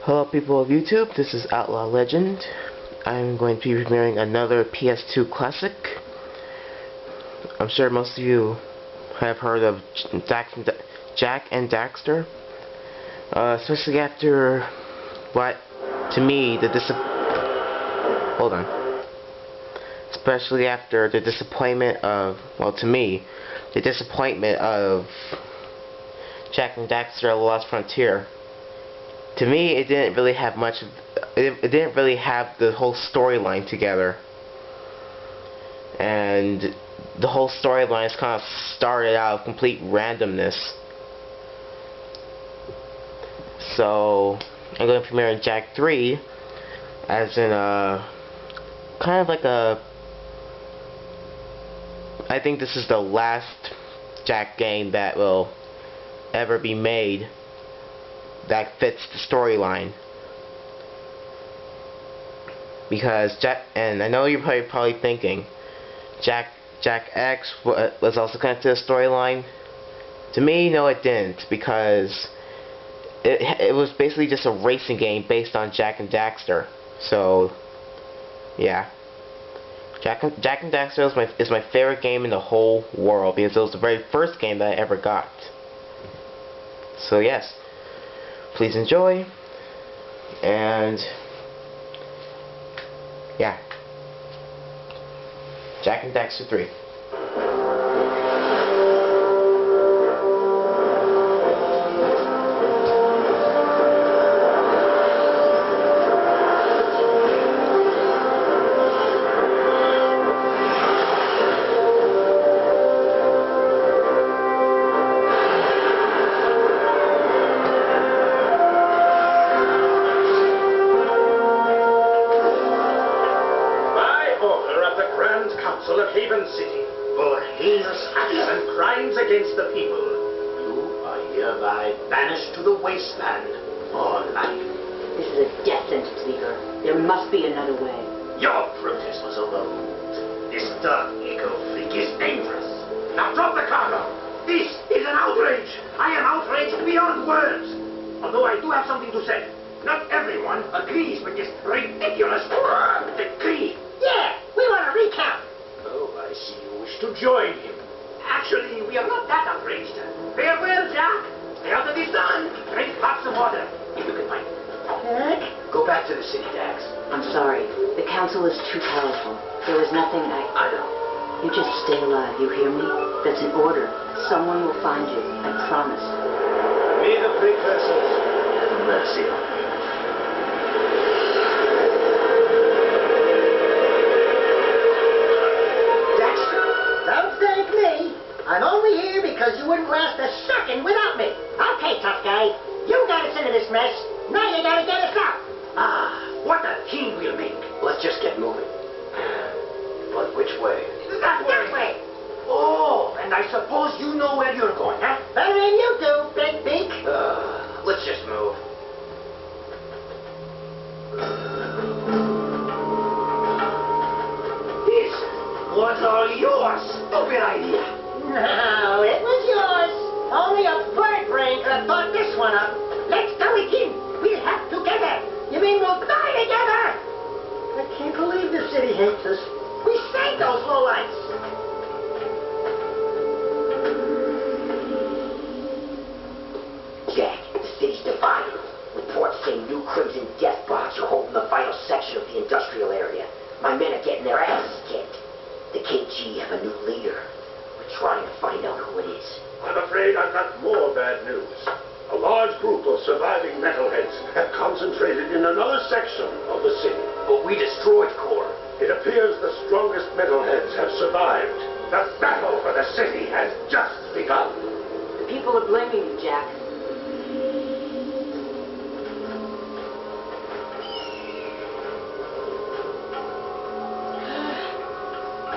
Hello people of YouTube, this is Outlaw Legend. I'm going to be premiering another PS2 Classic. I'm sure most of you have heard of Jak and Daxter. Especially after what, to me, especially after the disappointment of, well, to me, the disappointment of Jak and Daxter: The Lost Frontier. To me, it didn't really have much. It didn't really have the whole storyline together, and the whole storyline is kind of started out of complete randomness. So I'm going to premiere in Jak 3, as in kind of like a. I think this is the last Jak game that will ever be made that fits the storyline, because and I know you're probably thinking Jak X was also connected to the storyline. To me, no, it didn't, because it was basically just a racing game based on Jak and Daxter. So yeah, Jak and Daxter is my favorite game in the whole world, because it was the very first game that I ever got. So yes, please enjoy, and yeah, Jak and Daxter 3. Council of Haven City for heinous acts and crimes against the people. You are hereby banished to the wasteland for life. This is a death sentence, Leader. There must be another way. Your protest was overruled. This dark eco freak is dangerous. Now drop the cargo. This is an outrage. I am outraged beyond words. Although I do have something to say. Not everyone agrees with this ridiculous decree. Yeah, we want a recount. Oh, I see you wish to join him. Actually, we are not that outraged. Farewell, Jak. Stay out of the sun. Drink lots of water, if you can find it. Go back to the city, Dax. I'm sorry. The council is too powerful. There was nothing I know. You just stay alive, you hear me? That's an order. Someone will find you. I promise. May the precursors have mercy on you. I'm only here because you wouldn't last a second without me. Okay, tough guy. You got us into this mess. Now you gotta get us out. Ah, what a team we'll make. Let's just get moving. But which way? That way. Oh, and I suppose you know where you're going, huh? Better than you do, Big Beak. Let's just move. This was all your stupid idea. No, it was yours. Only a bird brain could have thought this one up. Let's do it, Kim. We'll have together. You mean we'll die together? I can't believe the city hates us. We saved those lowlights. Jak, the city's divided. Reports say new crimson death bots are holding the vital section of the industrial area. My men are getting their asses kicked. The KG have a new leader. Trying to find out who it is. I'm afraid I've got more bad news. A large group of surviving metalheads have concentrated in another section of the city. But we destroyed Core. It appears the strongest metalheads have survived. The battle for the city has just begun. The people are blaming you, Jak.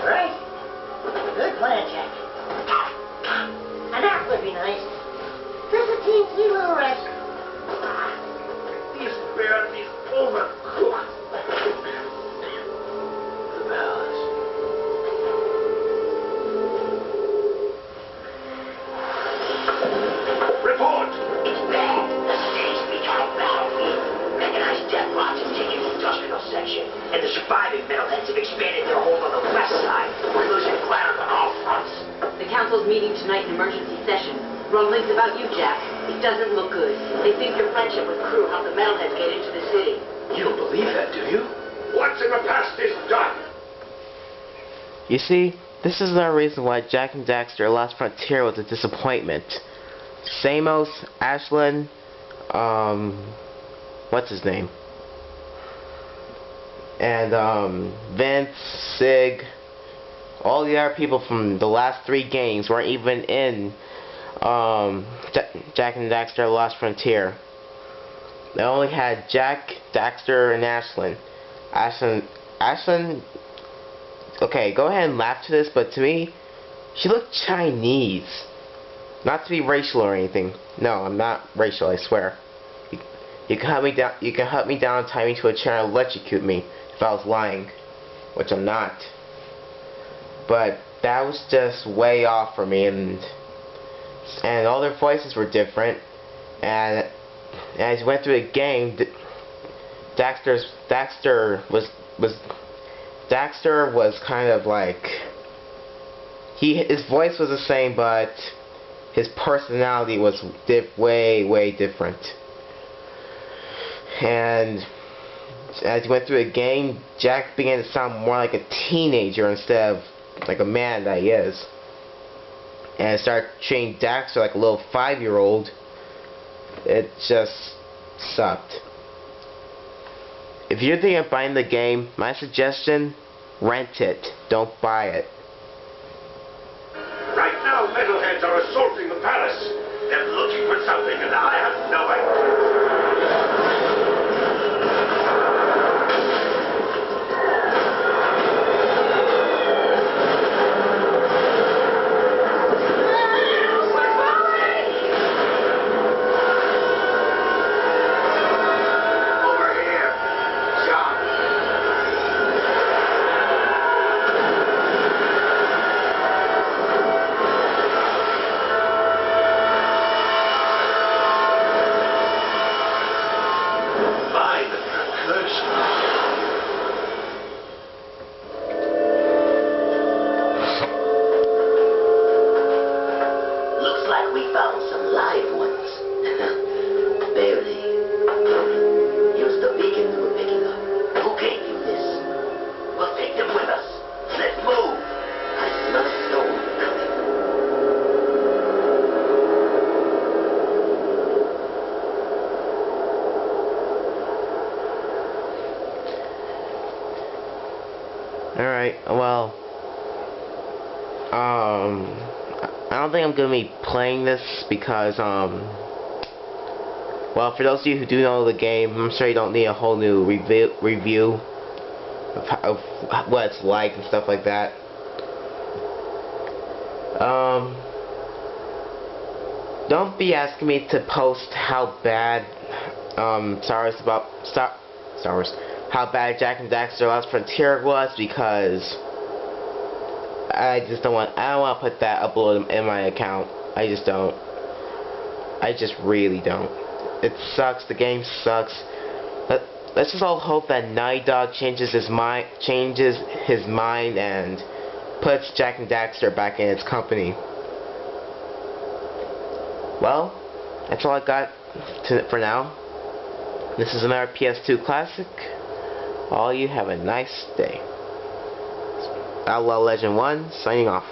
Right? Good plan, Jak. A nap would be nice. Just a teensy little rest. This bear is overcooked. The bells. Report! expansion, and the surviving metalheads have expanded their hold on the west side. We're losing ground on all fronts. The council's meeting tonight in emergency session. Rumblings about you, Jack. It doesn't look good. They think your friendship with Crew helped the metalheads get into the city. You don't believe that, do you? What's in the past is done. You see, this is another reason why Jack and Daxter Lost Frontier was a disappointment. Samos, Ashlyn, what's his name? And Vince, Sig, all the other people from the last 3 games weren't even in Jack and Daxter Lost Frontier. They only had Jack, Daxter, and Ashlyn. Ashlyn, okay, go ahead and laugh to this, but to me, she looked Chinese. Not to be racial or anything. No, I'm not racial, I swear. You can hunt me down. You can hunt me down, tie me to a chair, and electrocute me if I was lying, which I'm not. But that was just way off for me, and all their voices were different. And as you went through the game, Daxter was kind of like his voice was the same, but his personality was way different. And as you went through the game, Jack began to sound more like a teenager instead of like a man that he is. And started treating Daxter like a little 5-year-old. It just sucked. If you're thinking of buying the game, my suggestion, rent it. Don't buy it. Right now, metalheads are assaulting the palace. They're looking for something, and I have no idea. Looks like we found some live ones. Barely. Here's the beacons we're picking up. Who gave you this? We'll take them with us. Let's move. I smell a storm coming. Alright, well, I don't think I'm going to be playing this because, well, for those of you who do know the game, I'm sure you don't need a whole new review of what it's like and stuff like that. Don't be asking me to post how bad, how bad Jack and Daxter Lost Frontier was, because I don't want to put that upload in my account. I just don't. I just really don't. It sucks. The game sucks. Let's just all hope that Naughty Dog changes his mind and puts Jack and Daxter back in its company. Well, that's all I got for now. This is another PS2 Classic. All you have a nice day. Outlaw Legend 1 signing off.